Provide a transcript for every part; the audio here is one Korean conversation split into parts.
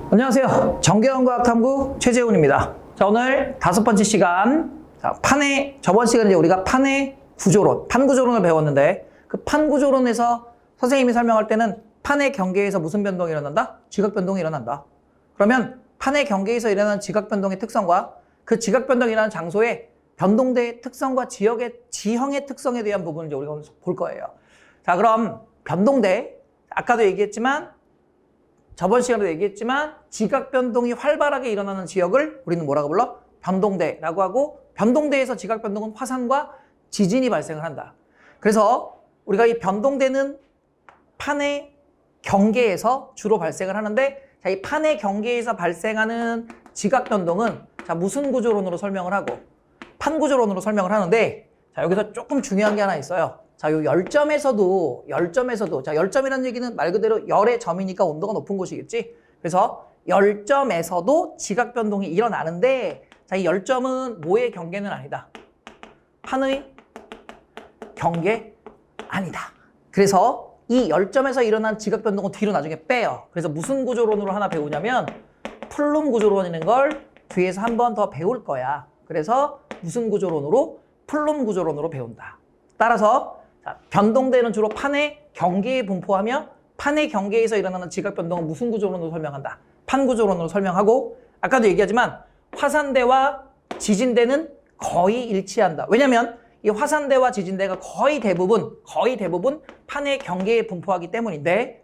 안녕하세요. 정계원과학탐구 최재훈입니다. 자, 오늘 5번째 시간. 자, 저번 시간에 우리가 판의 구조론, 판구조론을 배웠는데 그 판구조론에서 선생님이 설명할 때는 판의 경계에서 무슨 변동이 일어난다? 지각변동이 일어난다. 그러면 판의 경계에서 일어나는 지각변동의 특성과 그 지각변동이 일어나는 장소의 변동대의 특성과 지형의 특성에 대한 부분을 이제 우리가 오늘 볼 거예요. 자, 그럼 변동대, 아까도 얘기했지만 저번 시간에도 얘기했지만 지각변동이 활발하게 일어나는 지역을 우리는 뭐라고 불러? 변동대라고 하고, 변동대에서 지각변동은 화산과 지진이 발생을 한다. 그래서 우리가 이 변동대는 판의 경계에서 주로 발생을 하는데, 자, 이 판의 경계에서 발생하는 지각변동은 자, 무슨 구조론으로 설명을 하고 판구조론으로 설명을 하는데, 자, 여기서 조금 중요한 게 하나 있어요. 자, 요 열점에서도, 자, 열점이라는 얘기는 말 그대로 열의 점이니까 온도가 높은 곳이겠지? 그래서 열점에서도 지각변동이 일어나는데, 자, 이 열점은 뭐의 경계는 아니다. 판의 경계 아니다. 그래서 이 열점에서 일어난 지각변동은 뒤로 나중에 빼요. 그래서 무슨 구조론으로 하나 배우냐면 플룸 구조론이라는 걸 뒤에서 한 번 더 배울 거야. 그래서 무슨 구조론으로? 플룸 구조론으로 배운다. 따라서 자, 변동대는 주로 판의 경계에 분포하며 판의 경계에서 일어나는 지각변동은 무슨 구조론으로 설명한다? 판구조론으로 설명하고, 아까도 얘기하지만 화산대와 지진대는 거의 일치한다. 왜냐하면 이 화산대와 지진대가 거의 대부분 판의 경계에 분포하기 때문인데,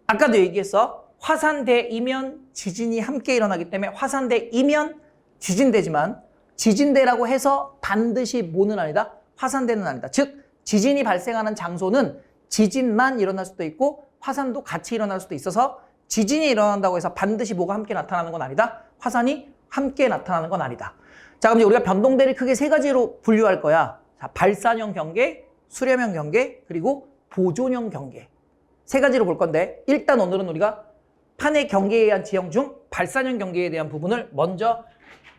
아까도 얘기했어. 화산대이면 지진이 함께 일어나기 때문에 화산대이면 지진대지만 지진대라고 해서 반드시 뭐는 아니다? 화산대는 아니다. 즉 지진이 발생하는 장소는 지진만 일어날 수도 있고 화산도 같이 일어날 수도 있어서 지진이 일어난다고 해서 반드시 뭐가 함께 나타나는 건 아니다. 화산이 함께 나타나는 건 아니다. 자, 그럼 이제 우리가 변동대를 크게 세 가지로 분류할 거야. 자, 발산형 경계, 수렴형 경계, 그리고 보존형 경계. 세 가지로 볼 건데, 일단 오늘은 우리가 판의 경계에 의한 지형 중 발산형 경계에 대한 부분을 먼저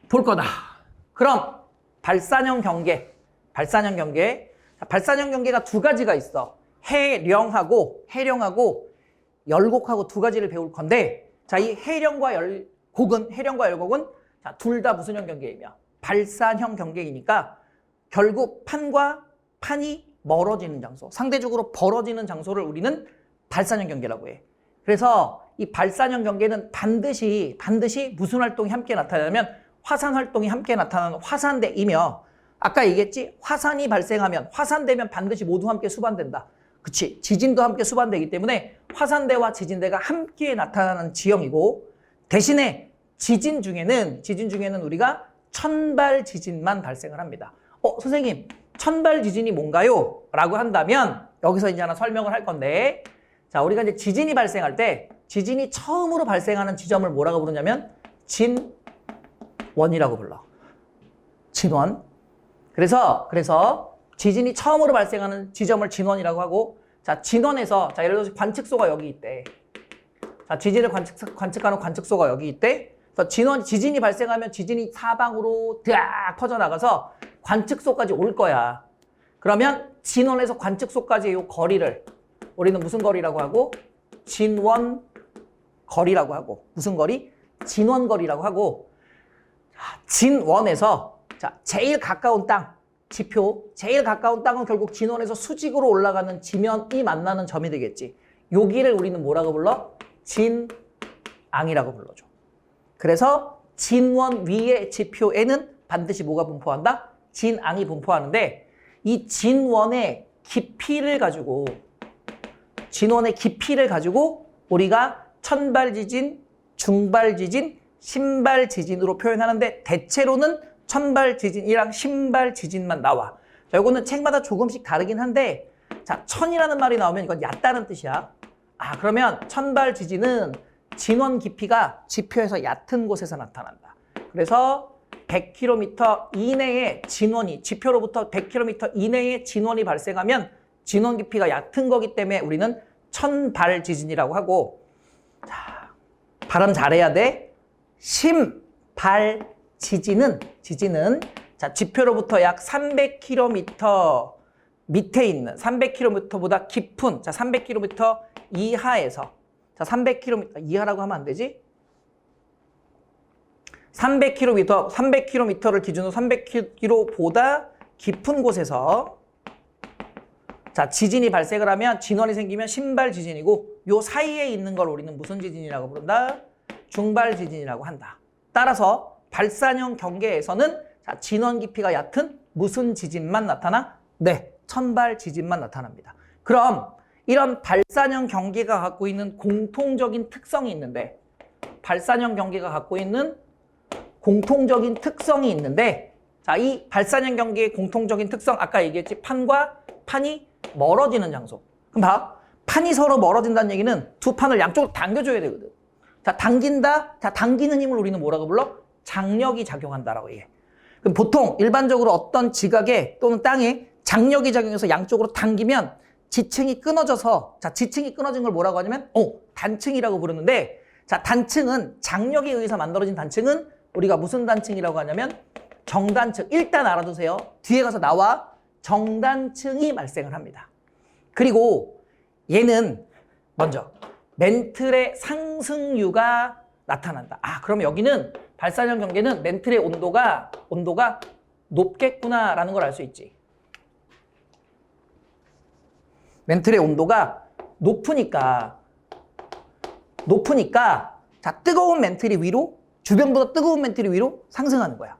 볼 거다. 그럼 발산형 경계. 자, 발산형 경계가 두 가지가 있어. 해령하고 열곡하고 두 가지를 배울 건데, 자, 이 해령과 열곡은 자, 둘 다 무슨 형 경계이며 발산형 경계이니까 결국 판이 멀어지는 장소, 상대적으로 벌어지는 장소를 우리는 발산형 경계라고 해. 그래서 이 발산형 경계는 반드시 무슨 활동이 함께 나타나냐면 화산 활동이 함께 나타나는 화산대이며, 아까 얘기했지? 화산이 발생하면, 화산되면 반드시 모두 함께 수반된다. 그치? 지진도 함께 수반되기 때문에 화산대와 지진대가 함께 나타나는 지형이고, 대신에 지진 중에는 우리가 천발 지진만 발생을 합니다. 선생님, 천발 지진이 뭔가요? 라고 한다면 여기서 이제 하나 설명을 할 건데, 자, 우리가 이제 지진이 발생할 때 지진이 처음으로 발생하는 지점을 뭐라고 부르냐면 진원이라고 불러. 진원. 그래서 지진이 처음으로 발생하는 지점을 진원이라고 하고, 자, 진원에서, 자, 예를 들어서 관측소가 여기 있대. 자, 지진을 관측하는 관측소가 여기 있대. 그래서 지진이 발생하면 지진이 사방으로 쫙 퍼져나가서 관측소까지 올 거야. 그러면 진원에서 관측소까지의 이 거리를 우리는 무슨 거리라고 하고? 진원 거리라고 하고. 무슨 거리? 진원 거리라고 하고. 진원에서 자, 제일 가까운 땅, 지표, 제일 가까운 땅은 결국 진원에서 수직으로 올라가는 지면이 만나는 점이 되겠지. 여기를 우리는 뭐라고 불러? 진앙이라고 불러줘. 그래서 진원 위의 지표에는 반드시 뭐가 분포한다? 진앙이 분포하는데, 이 진원의 깊이를 가지고 우리가 천발지진, 중발지진, 신발지진으로 표현하는데, 대체로는 천발지진이랑 신발지진만 나와. 자, 이거는 책마다 조금씩 다르긴 한데, 자, 천이라는 말이 나오면 이건 얕다는 뜻이야. 그러면 천발지진은 진원 깊이가 지표에서 얕은 곳에서 나타난다. 그래서 100km 이내에 지표로부터 100km 이내에 진원이 발생하면 진원 깊이가 얕은 거기 때문에 우리는 천발지진이라고 하고, 자, 발음 잘해야 돼. 지진은 자, 지표로부터 약 300km 밑에 있는 300km보다 깊은 자, 300km 이하에서 자, 300km 이하라고 하면 안 되지? 300km를 기준으로 300km보다 깊은 곳에서 자, 지진이 발생을 하면 진원이 생기면 신발 지진이고 요 사이에 있는 걸 우리는 무슨 지진이라고 부른다? 중발 지진이라고 한다. 따라서 발산형 경계에서는 자, 진원 깊이가 얕은 무슨 지진만 나타나? 네, 천발 지진만 나타납니다. 그럼 이런 발산형 경계가 갖고 있는 공통적인 특성이 있는데 발산형 경계가 갖고 있는 공통적인 특성이 있는데 자, 이 발산형 경계의 공통적인 특성 아까 얘기했지 판과 판이 멀어지는 장소. 그럼 봐. 판이 서로 멀어진다는 얘기는 두 판을 양쪽으로 당겨줘야 되거든. 자, 당긴다. 자, 당기는 힘을 우리는 뭐라고 불러? 장력이 작용한다라고 얘기해. 그럼 보통 일반적으로 어떤 지각에 또는 땅에 장력이 작용해서 양쪽으로 당기면 지층이 끊어져서 자, 지층이 끊어진 걸 뭐라고 하냐면 단층이라고 부르는데 자, 단층은 장력에 의해서 만들어진 단층은 우리가 무슨 단층이라고 하냐면 정단층. 일단 알아두세요. 뒤에 가서 나와 정단층이 발생을 합니다. 그리고 얘는 먼저 멘틀의 상승류가 나타난다. 아, 그럼 여기는 발산형 경계는 멘틀의 온도가 높겠구나라는 걸 알 수 있지. 멘틀의 온도가 높으니까 자, 뜨거운 멘틀이 위로 주변보다 뜨거운 멘틀이 위로 상승하는 거야.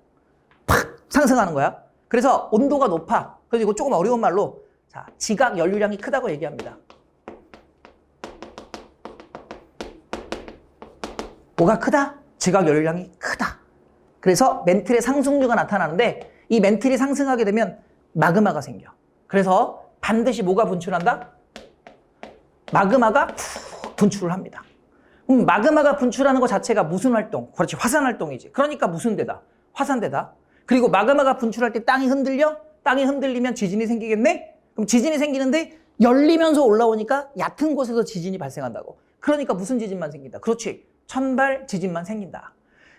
팍 상승하는 거야. 그래서 온도가 높아. 그래서 이거 조금 어려운 말로 자, 지각 연류량이 크다고 얘기합니다. 뭐가 크다? 지각 연류량이 크다. 그래서 멘틀의 상승류가 나타나는데 이 멘틀이 상승하게 되면 마그마가 생겨. 그래서 반드시 뭐가 분출한다? 마그마가 분출을 합니다. 마그마가 분출하는 것 자체가 무슨 활동? 그렇지, 화산 활동이지. 그러니까 무슨 데다? 화산대다. 그리고 마그마가 분출할 때 땅이 흔들려? 땅이 흔들리면 지진이 생기겠네? 그럼 지진이 생기는데 열리면서 올라오니까 얕은 곳에서 지진이 발생한다고. 그러니까 무슨 지진만 생긴다? 그렇지, 천발 지진만 생긴다.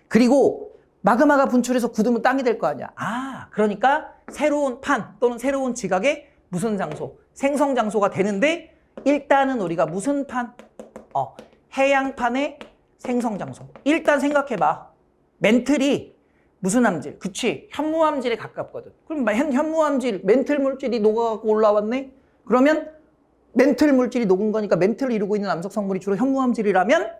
그리고 마그마가 분출해서 굳으면 땅이 될 거 아니야. 아, 그러니까 새로운 판 또는 새로운 지각의 무슨 장소? 생성 장소가 되는데 일단은 우리가 무슨 판? 해양판의 생성 장소. 일단 생각해봐. 멘틀이 무슨 함질? 그치, 현무암질에 가깝거든. 그럼 현무암질, 멘틀 물질이 녹아갖고 올라왔네? 그러면 멘틀 물질이 녹은 거니까 멘틀을 이루고 있는 암석 성분이 주로 현무암질이라면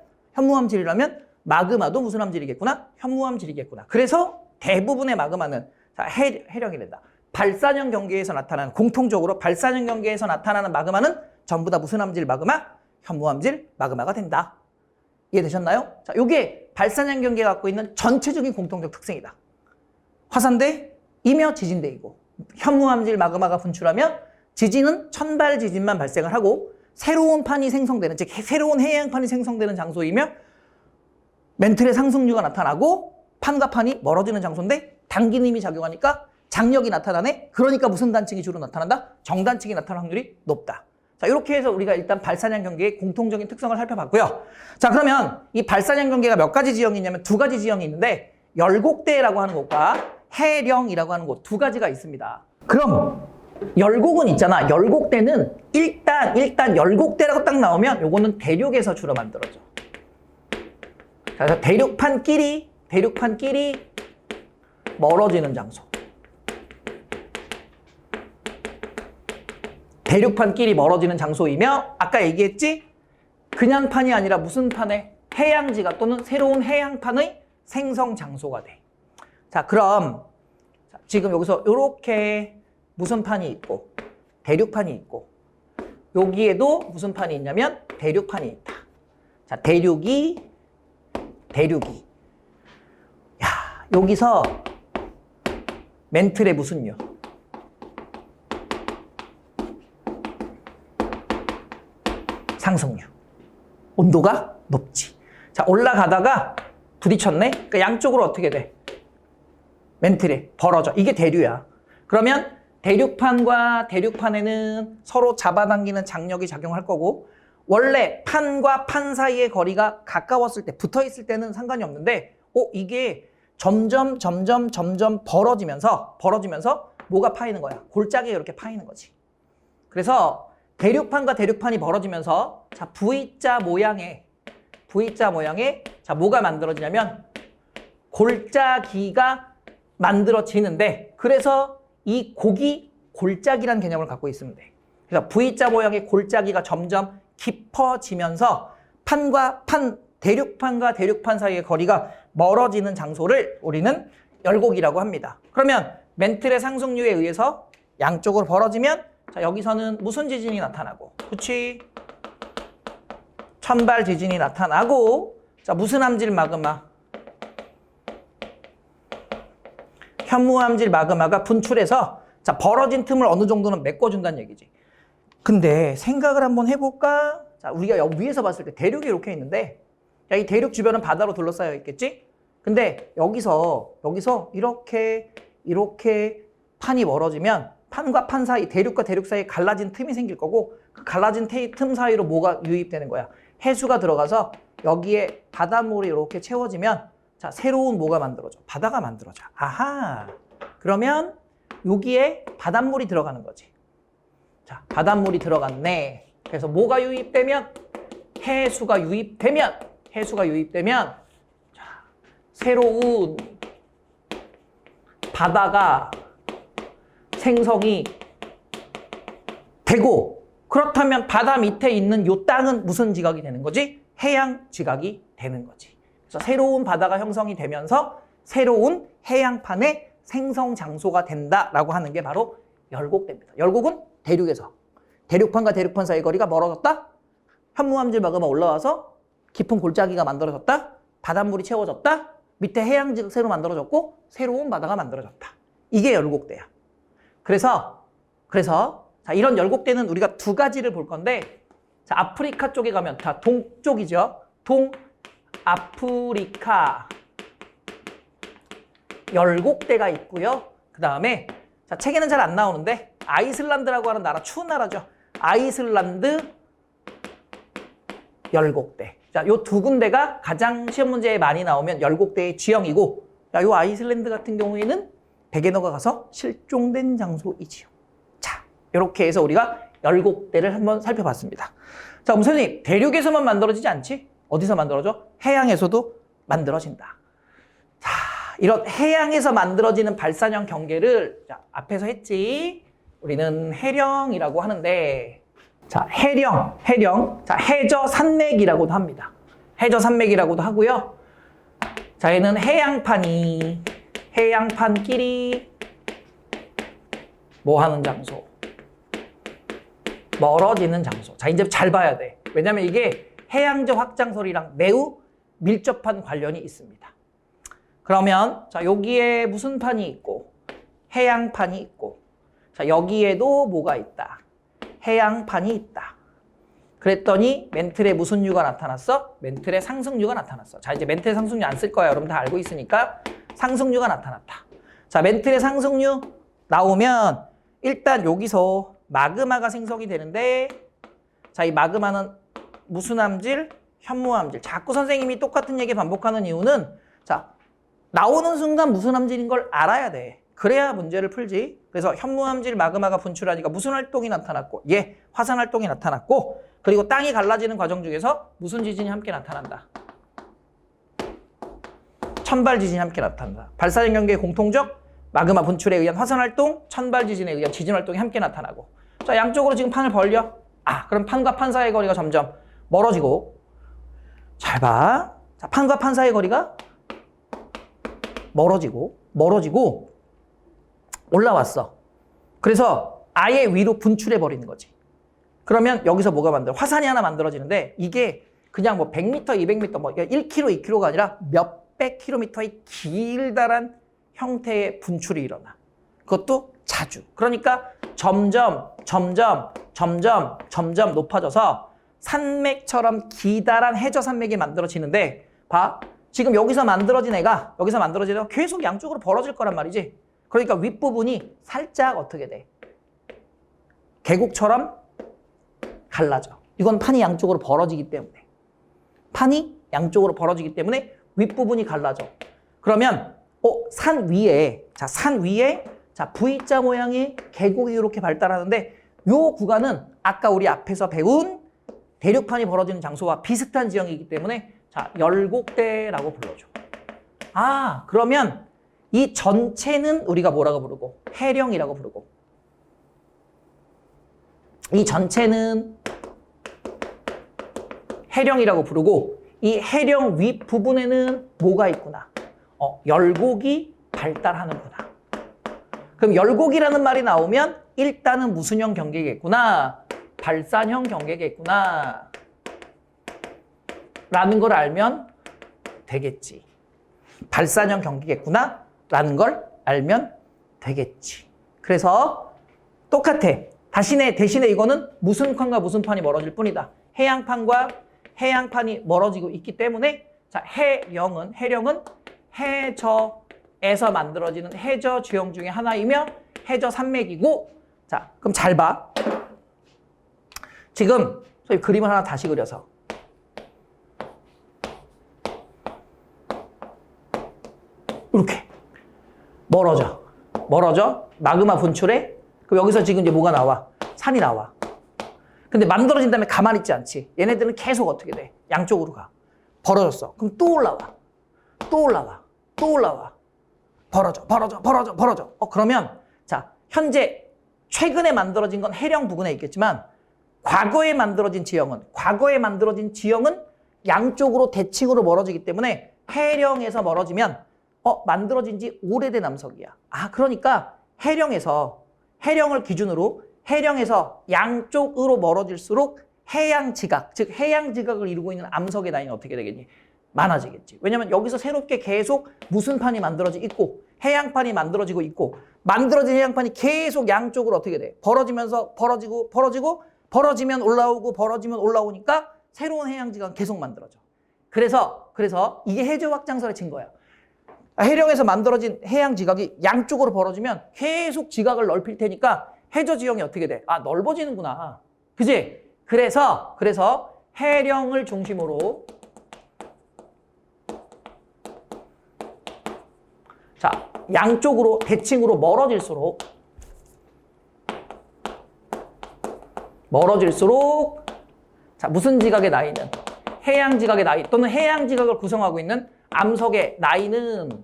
마그마도 무슨 함질이겠구나? 현무암질이겠구나. 그래서 대부분의 마그마는 자, 해력이 된다. 발산형 경계에서 나타나는 공통적으로 발산형 경계에서 나타나는 마그마는 전부 다 무슨 함질 마그마? 현무암질 마그마가 된다. 이해되셨나요? 자, 요게 발산형 경계가 갖고 있는 전체적인 공통적 특성이다. 화산대이며 지진대이고 현무암질 마그마가 분출하면 지진은 천발 지진만 발생을 하고 새로운 판이 생성되는, 즉 새로운 해양판이 생성되는 장소이며 멘틀의 상승류가 나타나고 판과 판이 멀어지는 장소인데 당기는 힘이 작용하니까 장력이 나타나네. 그러니까 무슨 단층이 주로 나타난다? 정단층이 나타날 확률이 높다. 자, 이렇게 해서 우리가 일단 발산형 경계의 공통적인 특성을 살펴봤고요. 자, 그러면 이 발산형 경계가 몇 가지 지형이 있냐면 두 가지 지형이 있는데 열곡대라고 하는 곳과 해령이라고 하는 곳 두 가지가 있습니다. 그럼 열곡은 있잖아. 열곡대는 일단 열곡대라고 딱 나오면 요거는 대륙에서 주로 만들어져. 자, 그래서 대륙판끼리 멀어지는 장소. 대륙판끼리 멀어지는 장소이며 아까 얘기했지? 그냥 판이 아니라 무슨 판에? 해양지각 또는 새로운 해양판의 생성 장소가 돼. 자, 그럼 지금 여기서 이렇게 무슨 판이 있고 대륙판이 있고 여기에도 무슨 판이 있냐면 대륙판이 있다. 자, 대륙이 야, 여기서 멘틀의 무슨요? 상승류. 온도가 높지. 자, 올라가다가 부딪혔네? 그러니까 양쪽으로 어떻게 돼? 멘틀이 벌어져. 이게 대류야. 그러면 대륙판과 대륙판에는 서로 잡아당기는 장력이 작용할 거고 원래 판과 판 사이의 거리가 가까웠을 때, 붙어있을 때는 상관이 없는데 이게 점점 벌어지면서 뭐가 파이는 거야? 골짜기가 이렇게 파이는 거지. 그래서 대륙판과 대륙판이 벌어지면서 자, V자 모양의 자, 뭐가 만들어지냐면 골짜기가 만들어지는데 그래서 이 곡이 골짜기라는 개념을 갖고 있으면 돼. 그래서 V자 모양의 골짜기가 점점 깊어지면서 대륙판과 대륙판 사이의 거리가 멀어지는 장소를 우리는 열곡이라고 합니다. 그러면 멘틀의 상승류에 의해서 양쪽으로 벌어지면 자, 여기서는 무슨 지진이 나타나고, 그치? 천발 지진이 나타나고, 자, 무슨 함질 마그마? 현무암질 마그마가 분출해서 자, 벌어진 틈을 어느 정도는 메꿔준다는 얘기지. 근데 생각을 한번 해볼까? 자, 우리가 여기 위에서 봤을 때 대륙이 이렇게 있는데, 야, 이 대륙 주변은 바다로 둘러싸여 있겠지? 근데 여기서 이렇게 판이 멀어지면 판과 판 사이, 대륙과 대륙 사이에 갈라진 틈이 생길 거고 그 갈라진 틈 사이로 뭐가 유입되는 거야? 해수가 들어가서 여기에 바닷물이 이렇게 채워지면 자, 새로운 뭐가 만들어져? 바다가 만들어져. 아하! 그러면 여기에 바닷물이 들어가는 거지. 자, 바닷물이 들어갔네. 그래서 뭐가 유입되면? 해수가 유입되면 자, 새로운 바다가 생성이 되고, 그렇다면 바다 밑에 있는 요 땅은 무슨 지각이 되는 거지? 해양 지각이 되는 거지. 그래서 새로운 바다가 형성이 되면서 새로운 해양판의 생성 장소가 된다라고 하는 게 바로 열곡대입니다. 열곡은 대륙에서 대륙판과 대륙판 사이 거리가 멀어졌다. 현무암질 마그마 올라와서 깊은 골짜기가 만들어졌다. 바닷물이 채워졌다. 밑에 해양 지각 새로 만들어졌고 새로운 바다가 만들어졌다. 이게 열곡대야. 그래서 자, 이런 열곡대는 우리가 두 가지를 볼 건데, 자, 아프리카 쪽에 가면 다 동쪽이죠. 동아프리카 열곡대가 있고요. 그 다음에 자, 책에는 잘 안 나오는데 아이슬란드라고 하는 나라, 추운 나라죠. 아이슬란드 열곡대. 자, 요 두 군데가 가장 시험 문제에 많이 나오면 열곡대의 지형이고, 야, 요 아이슬란드 같은 경우에는 백예너가 가서 실종된 장소이지요. 자, 이렇게 해서 우리가 열곡대를 한번 살펴봤습니다. 자, 그럼 선생님, 대륙에서만 만들어지지 않지? 어디서 만들어져? 해양에서도 만들어진다. 자, 이런 해양에서 만들어지는 발산형 경계를 자, 앞에서 했지. 우리는 해령이라고 하는데, 자, 해령. 자, 해저 산맥이라고도 합니다. 해저 산맥이라고도 하고요. 자, 얘는 해양판끼리 뭐 하는 장소? 멀어지는 장소. 자, 이제 잘 봐야 돼. 왜냐면 이게 해양저 확장설이랑 매우 밀접한 관련이 있습니다. 그러면 자, 여기에 무슨 판이 있고 해양판이 있고, 자, 여기에도 뭐가 있다? 해양판이 있다. 그랬더니 멘틀에 무슨 류가 나타났어? 멘틀에 상승류가 나타났어. 자, 이제 멘틀에 상승류 안 쓸 거야. 여러분 다 알고 있으니까 상승류가 나타났다. 자, 멘틀에 상승류 나오면 일단 여기서 마그마가 생성이 되는데, 자, 이 마그마는 무슨 함질? 현무암질. 자꾸 선생님이 똑같은 얘기 반복하는 이유는 자, 나오는 순간 무슨 함질인 걸 알아야 돼. 그래야 문제를 풀지. 그래서 현무암질 마그마가 분출하니까 무슨 활동이 나타났고, 화산 활동이 나타났고, 그리고 땅이 갈라지는 과정 중에서 무슨 지진이 함께 나타난다? 천발 지진이 함께 나타난다. 발사형 경계의 공통적 마그마 분출에 의한 화산 활동, 천발 지진에 의한 지진 활동이 함께 나타나고. 자, 양쪽으로 지금 판을 벌려. 그럼 판과 판 사이의 거리가 점점 멀어지고. 잘 봐. 자, 판과 판 사이의 거리가 멀어지고 올라왔어. 그래서 아예 위로 분출해 버리는 거지. 그러면 여기서 뭐가 화산이 하나 만들어지는데, 이게 그냥 뭐 100m, 200m, 뭐 1km, 2km가 아니라 몇백 킬로미터의 길다란 형태의 분출이 일어나. 그것도 자주. 그러니까 점점 높아져서 산맥처럼 기다란 해저 산맥이 만들어지는데, 봐. 지금 여기서 만들어진 애가 계속 양쪽으로 벌어질 거란 말이지. 그러니까 윗부분이 살짝 어떻게 돼? 계곡처럼 갈라져. 이건 판이 양쪽으로 벌어지기 때문에. 윗부분이 갈라져. 그러면 산 위에 자, V자 모양의 계곡이 이렇게 발달하는데, 요 구간은 아까 우리 앞에서 배운 대륙판이 벌어지는 장소와 비슷한 지형이기 때문에 자, 열곡대라고 불러줘. 그러면 이 전체는 우리가 뭐라고 부르고? 해령이라고 부르고. 이 전체는 해령이라고 부르고, 이 해령 윗부분에는 뭐가 있구나? 열곡이 발달하는구나. 그럼 열곡이라는 말이 나오면 일단은 무슨 형 경계겠구나? 발산형 경계겠구나. 라는 걸 알면 되겠지. 발산형 경계겠구나. 라는 걸 알면 되겠지. 그래서 똑같아. 대신에 이거는 무슨 판과 무슨 판이 멀어질 뿐이다. 해양판과 해양판이 멀어지고 있기 때문에 자, 해령은 해저에서 만들어지는 해저 지형 중에 하나이며 해저 산맥이고, 자, 그럼 잘 봐. 지금 저희 그림을 하나 다시 그려서 이렇게 멀어져 마그마 분출에. 그럼 여기서 지금 이제 뭐가 나와? 산이 나와. 근데 만들어진 다음에 가만히 있지 않지. 얘네들은 계속 어떻게 돼? 양쪽으로 가. 벌어졌어. 그럼 또 올라와. 벌어져. 그러면 자, 현재 최근에 만들어진 건 해령 부근에 있겠지만 과거에 만들어진 지형은 양쪽으로 대칭으로 멀어지기 때문에 해령에서 멀어지면 만들어진 지 오래된 암석이야. 그러니까 해령을 기준으로 해령에서 양쪽으로 멀어질수록 해양지각, 즉 해양지각을 이루고 있는 암석의 나이는 어떻게 되겠니? 많아지겠지. 왜냐면 여기서 새롭게 계속 무슨 판이 만들어지고 있고 해양판이 만들어지고 있고, 만들어진 해양판이 계속 양쪽으로 어떻게 돼? 벌어지면서 벌어지면 올라오니까 새로운 해양지각은 계속 만들어져. 그래서 이게 해저 확장설의 증거야. 해령에서 만들어진 해양지각이 양쪽으로 벌어지면 계속 지각을 넓힐 테니까 해저 지형이 어떻게 돼? 넓어지는구나. 그지? 그래서 해령을 중심으로 자, 양쪽으로 대칭으로 멀어질수록 자, 무슨 지각의 나이는? 해양지각의 나이 또는 해양지각을 구성하고 있는 암석의 나이는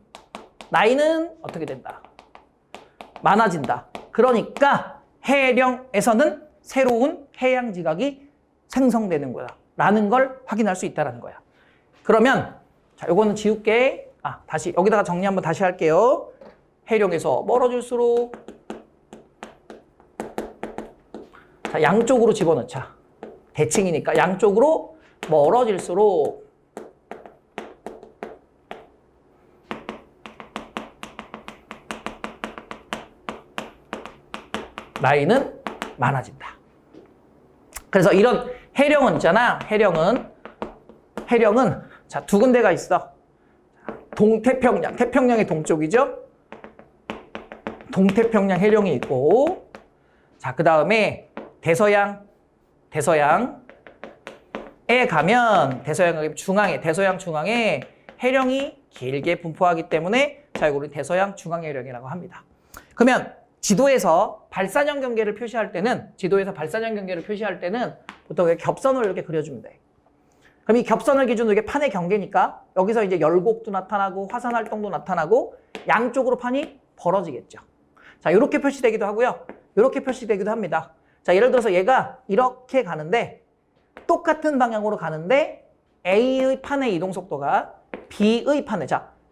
어떻게 된다? 많아진다. 그러니까 해령에서는 새로운 해양지각이 생성되는 거야. 라는 걸 확인할 수 있다는 거야. 그러면 자, 요거는 지울게. 다시 여기다가 정리 한번 다시 할게요. 해령에서 멀어질수록 자, 양쪽으로 집어넣자. 대칭이니까 양쪽으로 멀어질수록 나이는 많아진다. 그래서 이런 해령은 있잖아. 해령은 자, 두 군데가 있어. 동태평양, 태평양의 동쪽이죠. 동태평양 해령이 있고, 자, 그 다음에 대서양에 가면 대서양 중앙에 해령이 길게 분포하기 때문에 자, 이거를 대서양 중앙 해령이라고 합니다. 그러면 지도에서 발산형 경계를 표시할 때는 보통 이렇게 겹선을 이렇게 그려주면 돼. 그럼 이 겹선을 기준으로 이게 판의 경계니까 여기서 이제 열곡도 나타나고 화산 활동도 나타나고 양쪽으로 판이 벌어지겠죠. 자, 이렇게 표시되기도 하고요. 이렇게 표시되기도 합니다. 자, 예를 들어서 얘가 이렇게 가는데 똑같은 방향으로 가는데 A의 판의 이동 속도가 B의 판의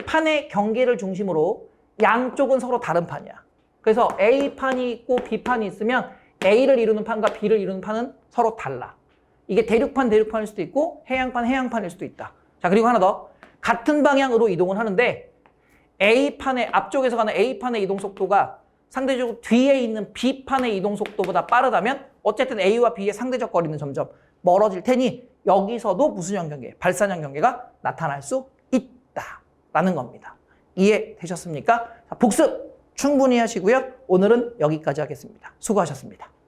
판의 경계를 중심으로 양쪽은 서로 다른 판이야. 그래서 A판이 있고 B판이 있으면 A를 이루는 판과 B를 이루는 판은 서로 달라. 이게 대륙판일 수도 있고 해양판일 수도 있다. 자, 그리고 하나 더. 같은 방향으로 이동을 하는데 앞쪽에서 가는 A판의 이동 속도가 상대적으로 뒤에 있는 B판의 이동 속도보다 빠르다면 어쨌든 A와 B의 상대적 거리는 점점 멀어질 테니 여기서도 무슨 형 경계? 발산형 경계가 나타날 수 있다라는 겁니다. 이해되셨습니까? 자, 복습 충분히 하시고요. 오늘은 여기까지 하겠습니다. 수고하셨습니다.